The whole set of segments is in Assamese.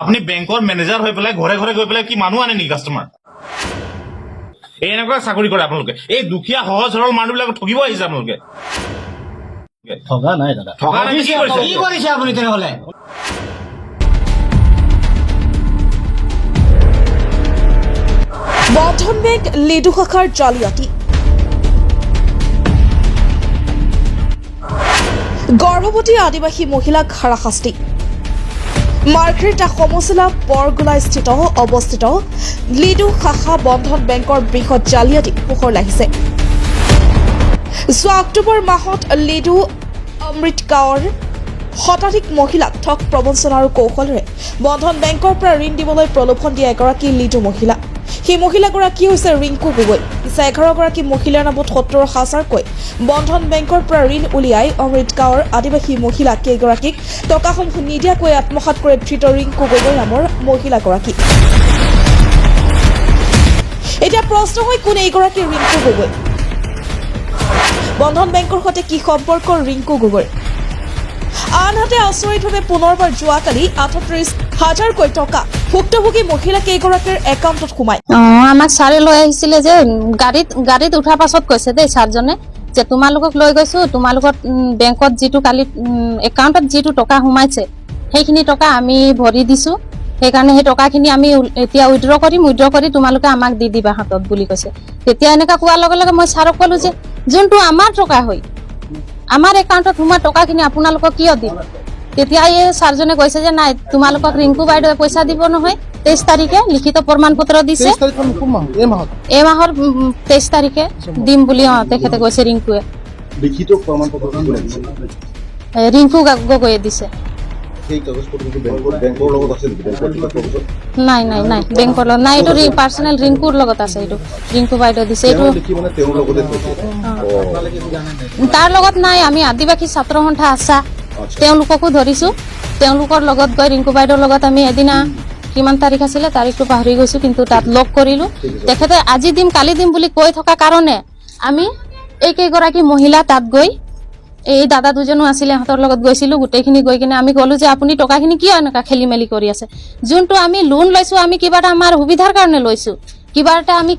আপনি বেংকৰ মেনেজাৰ হৈ পেলাই ঘৰে ঘৰে গৈ পেলাই কি মানুহ আনে নেকি কাষ্টমাৰ? এনেকুৱা চাকৰি কৰে আপোনালোকে। এই দুখীয়া সহজ সৰল মানুহবিলাকক ঠগিব আহিছে আপোনালোকে। ঠগা নাই দাদা। ঠগা নাই, কি কৰিছে? কি কৰিছে আপুনি তেনেহ'লে? বন্ধন বেংক লিডু শাখাৰ জালিয়াতি। গৰ্ভৱতী আদিবাসী মহিলাক হাৰাশাস্তি। মাৰ্ঘেৰিটা সমজিলা বৰগোলাস্থিত অৱস্থিত লিডু শাখা বন্ধন বেংকৰ বৃহৎ জালিয়াতি পোহৰলৈ আহিছে। যোৱা অক্টোবৰ মাহত লিডু অমৃত গাঁৱৰ শতাধিক মহিলাক ঠগ প্ৰবঞ্চনা আৰু কৌশলেৰে বন্ধন বেংকৰ পৰা ঋণ দিবলৈ প্ৰলোভন দিয়া এগৰাকী লিডু মহিলা। সেই মহিলাগৰাকী হৈছে ৰিংকু গগৈ। পিছে 11গৰাকী মহিলাৰ নামত 70,000কৈ বন্ধন বেংকৰ পৰা ঋণ উলিয়াই অমৃত গাঁৱৰ আদিবাসী মহিলা কেইগৰাকীক টকাসমূহ নিদিয়াকৈ আত্মসাৎ কৰে ধৃত ৰিংকু গগৈ নামৰ মহিলাগৰাকী। এতিয়া প্ৰশ্ন হয়, কোন এইগৰাকী ৰিংকু গগৈ? বন্ধন বেংকৰ সৈতে কি সম্পৰ্ক ৰিংকু গগৈৰ? আনহাতে আচৰিতভাৱে পুনৰবাৰ যোৱাকালি 38,000কৈ টকা ভুক্তভোগী মহিলা কেইগৰাকীৰ একাউণ্টত সোমায়। আমাক ছাৰে লৈ আহিছিলে যে গাড়ীত উঠাৰ পাছত কৈছে দেই ছাৰজনে যে তোমালোকক লৈ গৈছো, তোমালোকৰ বেংকত যিটো কালি একাউণ্টত যিটো টকা সোমাইছে সেইখিনি টকা আমি ভৰি দিছো, সেইকাৰণে সেই টকাখিনি আমি এতিয়া উইড্ৰ কৰি তোমালোকে আমাক দি দিবা হাতত বুলি কৈছে। তেতিয়া এনেকুৱা কোৱাৰ লগে লগে মই ছাৰক ক'লো যে যোনটো আমাৰ টকা হয়, আমাৰ একাউণ্টত সোমোৱা টকাখিনি আপোনালোকক কিয় দিম? তেতিয়া এই ছাৰজনে কৈছে যে নাই, তোমালোকক ৰিংকু বাইদেৱে পইচা দিব নহয়। 23 তাৰিখে লিখিত প্ৰমাণ পত্ৰ দিছে, এই মাহৰ 23 তাৰিখে দিম বুলি তেখেতে কৈছে। ৰিংকুৱে লিখিত প্ৰমাণ পত্ৰ ৰিংকু গগৈয়ে দিছে। নাই নাই নাই, বেংকৰ লগত নাই, এইটো পাৰ্চনেল ৰিংকুৰ লগত আছে। এইটো ৰিংকু বাইদেউ দিছে। এইটো তাৰ লগত নাই, আমি আদিবাসী ছাত্ৰ সন্থা আছা তেওঁলোককো ধৰিছো। তেওঁলোকৰ লগত গৈ ৰিংকু বাইদেউৰ লগত আমি এদিনা কিমান তাৰিখ আছিলে তাৰিখটো পাহৰি গৈছো, কিন্তু তাত লগ কৰিলো। তেখেতে আজি দিম কালি দিম বুলি কৈ থকা কাৰণে আমি এই কেইগৰাকী মহিলা তাত গৈ, এই দাদা দুজনো আছিলে, সিহঁতৰ লগত গৈছিলো। গোটেইখিনি গৈ কিনে আমি ক'লো যে আপুনি টকাখিনি কিয় এনেকুৱা খেলি মেলি কৰি আছে? যোনটো আমি লোন লৈছো, আমি কিবা এটা আমাৰ সুবিধাৰ কাৰণে লৈছো, কিবা এটা আমি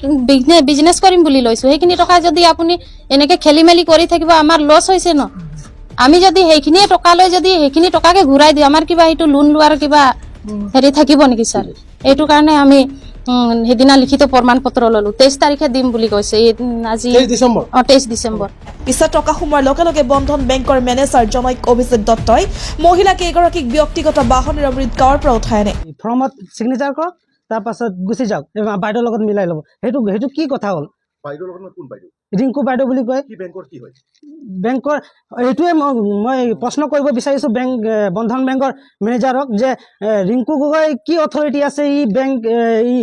বিজনেছ কৰিম বুলি লৈছো। সেইখিনি টকা যদি আপুনি এনেকে খেলি মেলি কৰি থাকিব, আমাৰ লছ হৈছে ন। আমি যদি সেইখিনিয়ে টকা লৈ যদি সেইখিনি টকাকে ঘূৰাই দিওঁ, আমাৰ কিবা এইটো লোন লোৱাৰ কিবা হেৰি থাকিব নেকি ছাৰ? এইটো কাৰণে আমি সেইদিনা লিখিত প্ৰমাণ পত্ৰ ললো। 23 তাৰিখে দিম বুলি কৈছে। আজি 23 ডিচেম্বৰ। পিছত টকা সোমোৱাৰ লগে লগে বন্ধন বেংকৰ মেনেজাৰ জনৈক অভিজিত দত্তই মহিলা কেইগৰাকীক ব্যক্তিগত বাহনেৰে অমৃত গাঁৱৰ পৰা উঠাই আনে। ফৰ্মত চিগনেচাৰ কৰক, তাৰপাছত গুচি যাওক, বাইদেউৰ লগত মিলাই ল'ব। সেইটো কি কথা হ'ল? ৰিংকু বাইদেউ বুলি কয়। বেংকৰ এইটোৱে মই প্ৰশ্ন কৰিব বিচাৰিছো বন্ধন বেংকৰ মেনেজাৰক যে ৰিংকু গগৈ কি অথৰিটি আছে ই বেংক ই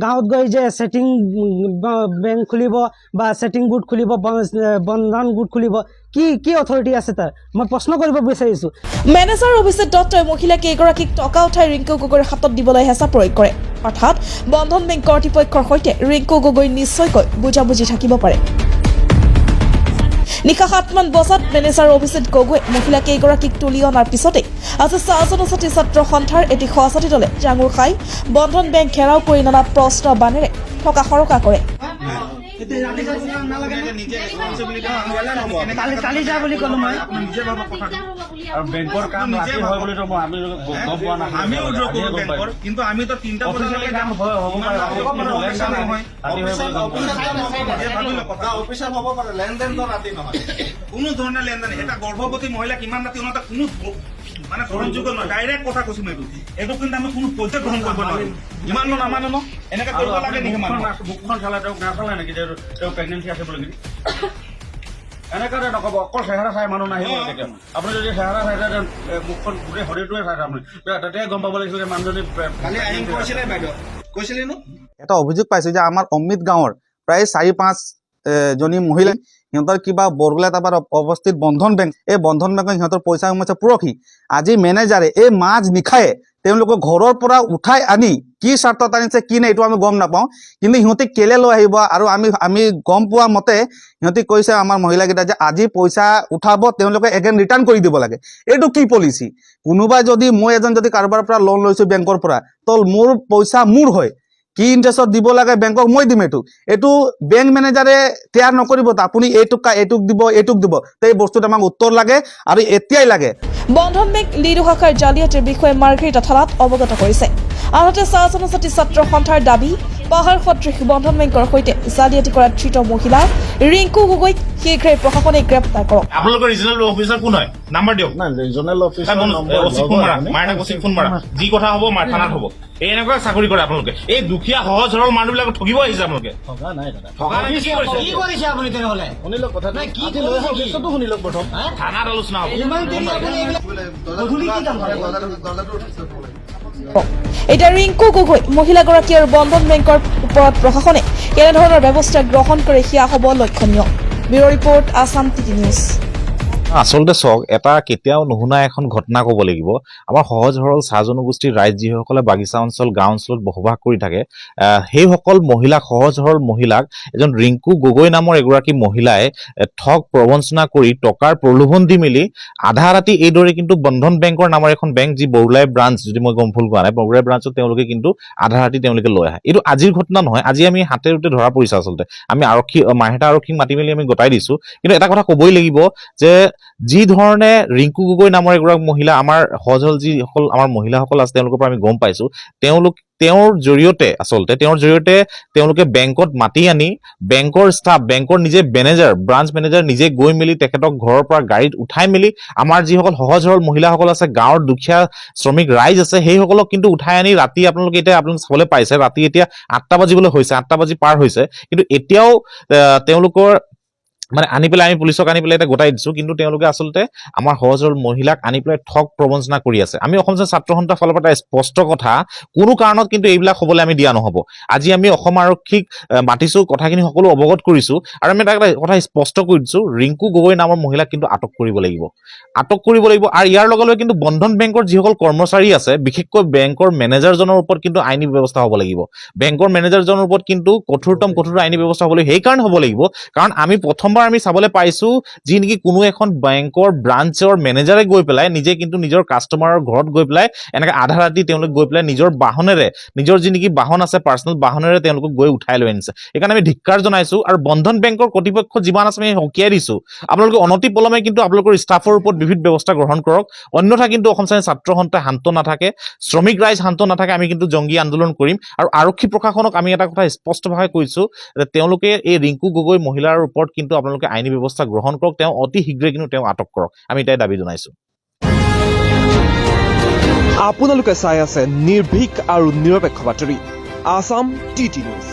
গাঁৱত গৈ যে ছেটিং বেংক খুলিব বা ছেটিং গোট খুলিব, বন্ধন গোট খুলিব, কি অথৰিটি আছে তাৰ? মই প্ৰশ্ন কৰিব বিচাৰিছো। মেনেজাৰ অভিজিত দত্তই মহিলা কেইগৰাকীক টকা উঠাই ৰিংকু গগৈৰ হাতত দিবলৈ হেঁচা প্ৰয়োগ কৰে। অৰ্থাৎ বন্ধন বেংক কৰ্তৃপক্ষৰ সৈতে ৰিংকু গগৈ নিশ্চয়কৈ বুজাবুজি থাকিব পাৰে। নিশা 7মান বজাত মেনেজাৰ অভিজিত গগৈ মহিলা কেইগৰাকীক তুলি অনাৰ পিছতে আজি জনজাতি ছাত্ৰ সন্থাৰ এটি সহযাত্ৰী দলে জাঙুৰ খাই বন্ধন বেংক ঘেৰাও কৰি নানা প্ৰশ্ন বানেৰে থকা সৰকা কৰে। কোনো ধৰণৰ লেনদেন এটা গৰ্ভৱতী মহিলা কিমান ৰাতি কোনো মানে গ্ৰহণযোগ্য নহয়। ডাইৰেক্ট কথা কৈছো মই, এইটো কিন্তু আমি কোনো পৰ্যায়ত গ্ৰহণ কৰিব নোৱাৰিম। ইমান নামানে ন, এনেকে কৰিব লাগে নেকি? মুখখন চালে তেওঁক নাচালে নেকি যে তেওঁ প্ৰেগনেঞ্চি আছে বুলি নেকি? এনেকৈ নক'ব। অকল চেহেৰা চাই মানুহ নাহিব কেতিয়াও। আপুনি যদি চেহেৰা চাই মুখখন গোটেই শৰীৰটোৱে চাই আপুনি তেতিয়াই গম পাব লাগিছিল যে মানুহজনী কৈছিলে ন। এটা অভিযোগ পাইছো যে আমাৰ অমৃত গাঁৱৰ প্ৰায় 4-5 জনী মহিলা, সিহঁতৰ কিবা বৰগোলা তাপাৰ অৱস্থিত বন্ধন বেংক, এই বন্ধন বেংকত সিহঁতৰ পইচা সোমাইছে পৰহি। আজি মেনেজাৰে এই মাজ নিশায়ে তেওঁলোকৰ ঘৰৰ পৰা উঠাই আনি কি স্বাৰ্থত আনিছে কি নাই এইটো আমি গম নাপাওঁ, কিন্তু সিহঁতি কেলে লৈ আহিব আৰু আমি গম পোৱা মতে সিহঁতি কৈছে আমাৰ মহিলাকেইটা যে আজি পইচা উঠাব তেওঁলোকে এগেইন ৰিটাৰ্ণ কৰি দিব লাগে। এইটো কি পলিচি? কোনোবাই যদি মই এজন যদি কাৰোবাৰ পৰা লোন লৈছো বেংকৰ পৰা, তো মোৰ পইচা মোৰ হয়, কি ইণ্টাৰেষ্টত দিব লাগে বেংকক মই দিম। এইটো বেংক মেনেজাৰে তৈয়াৰ নকৰিব, আপুনি এইটোক দিব তো এই বস্তুত আমাক উত্তৰ লাগে আৰু এতিয়াই লাগে। বন্ধন বেংক লিডু শাখাৰ জালিয়াতিৰ বিষয়ে মাৰ্ঘেৰিটা থানাত অৱগত কৰিছে। আনহাতে চাহ জনজাতি ছাত্ৰ সন্থাৰ দাবী, পাহাৰ সদৃশ বন্ধন বেংকৰ সৈতে জালিয়াতি কৰা ধৃত মহিলা ৰিংকু গগৈক শীঘ্ৰে প্ৰশাসনে গ্ৰেপ্তাৰ কৰক। আপোনালোকৰ ৰিজনেল অফিচাৰ কোন হয়? নাম্বাৰ দিয়ক। নাই ৰিজনেল অফিচাৰ ফোন মাৰা, যি কথা হ'ব থানাত হ'ব। এই এনেকুৱা চাকৰি কৰে আপোনালোকে। এই দুখীয়া সহজ সৰল মানুহবিলাকক ঠগিব আহিছে আপোনালোকে। ঠগা নাই দাদা। ঠগা নাই, কি কৰিছে? কি কৰিছে আপুনি তেনেহ'লে? শুনি লওক কথাটো। আজি লৈ অহা উদ্দেশ্যটো শুনি লওক প্ৰথম। থানাত আলোচনা হ'ব। ইমান দেৰি আপুনি এইবিলাক গধূলি কি কাম কৰে? এতিয়া ৰিংকু গগৈ মহিলাগৰাকী আৰু বন্ধন বেংকৰ ওপৰত প্ৰশাসনে কেনেধৰণৰ ব্যৱস্থা গ্ৰহণ কৰে সেয়া হ'ব লক্ষণীয়। Bureau report, Assam TV news. আচলতে চাওক, এটা কেতিয়াও নুশুনা এখন ঘটনা ক'ব লাগিব। আমাৰ সহজ সৰল চাহ জনগোষ্ঠীৰ ৰাইজ যিসকলে বাগিচা অঞ্চল গাঁও অঞ্চলত বসবাস কৰি থাকে, সেইসকল মহিলাক, সহজ সৰল মহিলাক এজন ৰিংকু গগৈ নামৰ এগৰাকী মহিলাই ঠগ প্ৰবঞ্চনা কৰি টকাৰ প্ৰলোভন দি মেলি আধা ৰাতি এইদৰে কিন্তু বন্ধন বেংকৰ নামৰ এখন বেংক, যি বৰগুলাই ব্ৰাঞ্চ, যদি মই গম ভুল কোৱা নাই, বৰগুলাই ব্ৰাঞ্চত তেওঁলোকে কিন্তু আধা ৰাতি তেওঁলোকে লৈ আহে। এইটো আজিৰ ঘটনা নহয়, আজি আমি হাতে ৰুটে ধৰা পৰিছে। আচলতে আমি মাহেটা আৰক্ষীক মাতি মেলি আমি গতাই দিছো। কিন্তু এটা কথা ক'বই লাগিব যে যি ধৰণে ৰিংকু গগৈ নামৰ এগৰাকী মহিলা, আমাৰ সহজ সৰল যিসকল আমাৰ মহিলাসকল আছে তেওঁলোকৰ পৰা আমি গম পাইছো, তেওঁৰ জৰিয়তে তেওঁলোকে বেংকত মাতি আনি বেংকৰ ষ্টাফ, বেংকৰ নিজে মেনেজাৰ, ব্ৰাঞ্চ মেনেজাৰ নিজে গৈ মেলি তেখেতক ঘৰৰ পৰা গাড়ীত উঠাই মেলি আমাৰ যিসকল সহজ সৰল মহিলাসকল আছে, গাঁৱৰ দুখীয়া শ্ৰমিক ৰাইজ আছে, সেইসকলক কিন্তু উঠাই আনি ৰাতি আপোনালোকে চাবলৈ পাইছে, ৰাতি এতিয়া 8টা বাজিবলৈ হৈছে, 8টা বাজি পাৰ হৈছে, কিন্তু এতিয়াও তেওঁলোকৰ মানে আনি পেলাই আমি পুলিচক আনি পেলাই এটা গোটাই দিছো। কিন্তু তেওঁলোকে আচলতে আমাৰ সহজ সৰল মহিলাক আনি পেলাই ঠগ প্ৰবঞ্চনা কৰি আছে। আমি অসম ছাত্ৰ সন্থাৰ ফালৰ পৰা এটা স্পষ্ট কথা, কোনো কাৰণত কিন্তু এইবিলাক হ'বলৈ আমি দিয়া নহ'ব। আজি আমি অসম আৰক্ষীক মাতিছো, কথাখিনি সকলো অৱগত কৰিছো, আৰু আমি এটা কথা স্পষ্ট কৰি দিছো, ৰিংকু গগৈ নামৰ মহিলাক কিন্তু আটক কৰিব লাগিব। আৰু ইয়াৰ লগে লগে কিন্তু বন্ধন বেংকৰ যিসকল কৰ্মচাৰী আছে, বিশেষকৈ বেংকৰ মেনেজাৰজনৰ ওপৰত কিন্তু আইনী ব্যৱস্থা হ'ব লাগিব। বেংকৰ মেনেজাৰজনৰ ওপৰত কিন্তু কঠোৰ আইনী ব্যৱস্থা হ'ব লাগিব। সেইকাৰণে হ'ব লাগিব কাৰণ আমি প্ৰথমবাৰ আমি চাবলৈ পাইছো যি নেকি কোনো এখন বেংকৰ ব্ৰাঞ্চৰ মেনেজাৰে গৈ পেলাই নিজে কিন্তু নিজৰ কাষ্টমাৰৰ ঘৰত গৈ পেলাই এনেকৈ আধা ৰাতি তেওঁলোক গৈ পেলাই নিজৰ বাহনেৰে, নিজৰ যি নেকি বাহন আছে পাৰ্চনেল বাহনেৰে তেওঁলোকক গৈ উঠাই লৈ আনিছে। সেইকাৰণে আমি ধিক্কাৰ জনাইছো আৰু বন্ধন বেংকৰ কৰ্তৃপক্ষ যিমান আছে আমি সকীয়াই দিছো, আপোনালোকে অনতি পলমে কিন্তু আপোনালোকৰ ষ্টাফৰ ওপৰত বিবিধ ব্যৱস্থা গ্ৰহণ কৰক, অন্যথা কিন্তু অসম ছাত্ৰ সন্থাই শান্ত নাথাকে, শ্ৰমিক ৰাইজ শান্ত নাথাকে, আমি কিন্তু জংগী আন্দোলন কৰিম। আৰু আৰক্ষী প্ৰশাসনক আমি এটা কথা স্পষ্টভাৱে কৈছো যে তেওঁলোকে এই ৰিংকু গগৈ মহিলাৰ ওপৰত কিন্তু আপোনালোকে আইনী ব্যৱস্থা গ্ৰহণ কৰক, তেওঁ অতি শীঘ্ৰে কিন্তু তেওঁ আটক কৰক, আমি এটাই দাবী জনাইছো। আপোনালোকে চাই আছে নিৰ্ভীক আৰু নিৰপেক্ষ বাতৰি, আছাম টিভি নিউজ।